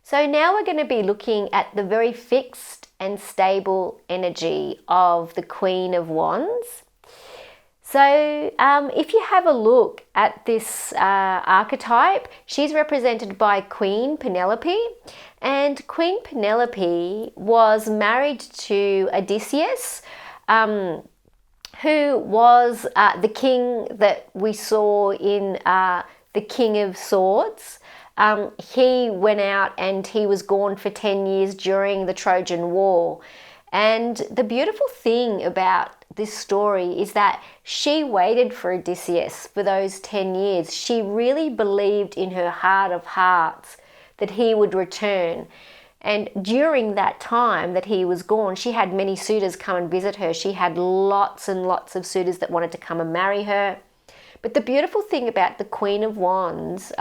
So now we're going to be looking at the very fixed and stable energy of the Queen of Wands. So if you have a look at this archetype, she's represented by Queen Penelope, and Queen Penelope was married to Odysseus, who was the king that we saw in the King of Swords. He went out and he was gone for 10 years during the Trojan War. And the beautiful thing about this story is that she waited for Odysseus for those 10 years. She really believed in her heart of hearts that he would return. And during that time that he was gone, she had many suitors come and visit her. She had lots and lots of suitors that wanted to come and marry her. But the beautiful thing about the Queen of Wands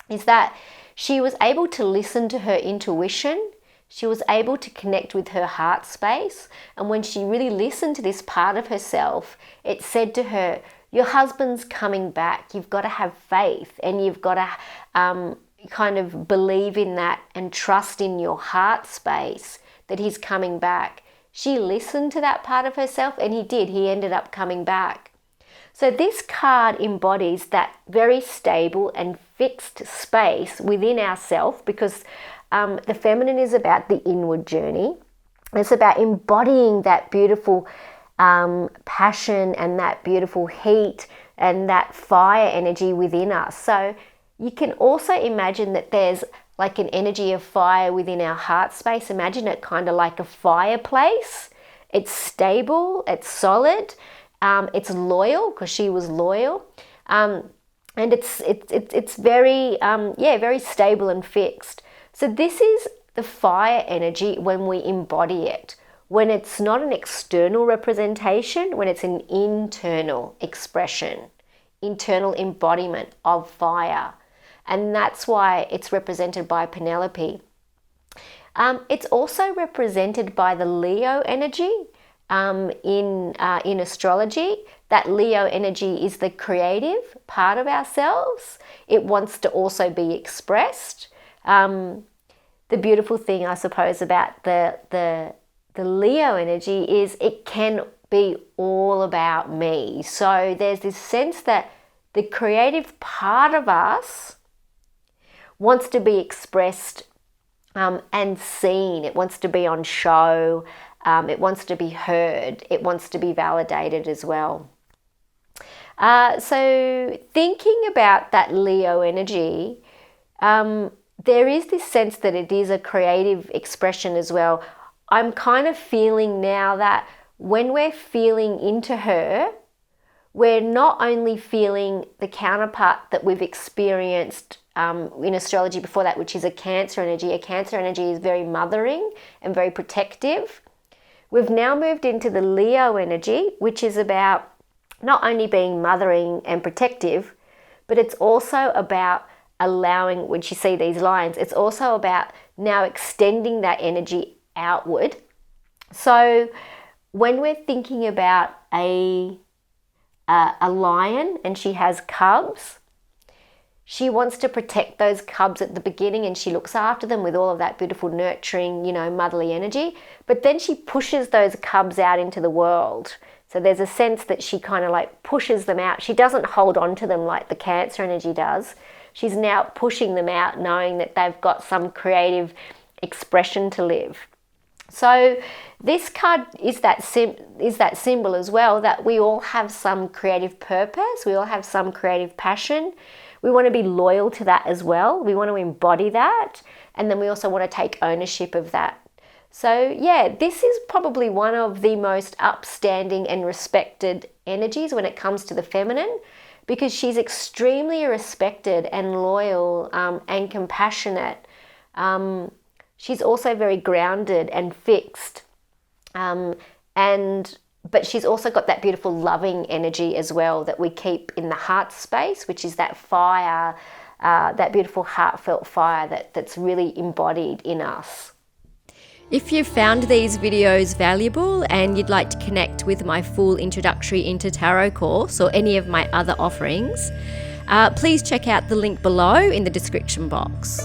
is that she was able to listen to her intuition. She was able to connect with her heart space. And when she really listened to this part of herself, it said to her, your husband's coming back. You've got to have faith, and you've got to kind of believe in that and trust in your heart space that he's coming back. She listened to that part of herself, and he did. He ended up coming back. So this card embodies that very stable and fixed space within ourself, because the feminine is about the inward journey. It's about embodying that beautiful passion and that beautiful heat and that fire energy within us. So you can also imagine that there's like an energy of fire within our heart space. Imagine it kind of like a fireplace. It's stable, it's solid, it's loyal, because she was loyal, and it's very very stable and fixed. So this is the fire energy when we embody it, when it's not an external representation, when it's an internal expression, internal embodiment of fire. And that's why it's represented by Penelope. It's also represented by the Leo energy in astrology. That Leo energy is the creative part of ourselves. It wants to also be expressed. The beautiful thing, I suppose, about the Leo energy is it can be all about me. So there's this sense that the creative part of us wants to be expressed and seen. It wants to be on show. It wants to be heard. It wants to be validated as well. So thinking about that Leo energy, there is this sense that it is a creative expression as well. I'm kind of feeling now that when we're feeling into her, we're not only feeling the counterpart that we've experienced in astrology before that, which is a Cancer energy. A Cancer energy is very mothering and very protective. We've now moved into the Leo energy, which is about not only being mothering and protective, but it's also about allowing, when you see these lines, it's also about now extending that energy outward. So when we're thinking about a lion and she has cubs, she wants to protect those cubs at the beginning, and she looks after them with all of that beautiful nurturing, motherly energy. But then she pushes those cubs out into the world. So there's a sense that she kind of like pushes them out. She doesn't hold on to them like the Cancer energy does. She's now pushing them out, knowing that they've got some creative expression to live. So this card is that symbol as well, that we all have some creative purpose. We all have some creative passion. We want to be loyal to that as well. We want to embody that. And then we also want to take ownership of that. So yeah, this is probably one of the most upstanding and respected energies when it comes to the feminine, because she's extremely respected and loyal and compassionate. She's also very grounded and fixed. But she's also got that beautiful loving energy as well that we keep in the heart space, which is that fire, that beautiful heartfelt fire that's really embodied in us. If you've found these videos valuable and you'd like to connect with my full Introductory into Tarot course or any of my other offerings, please check out the link below in the description box.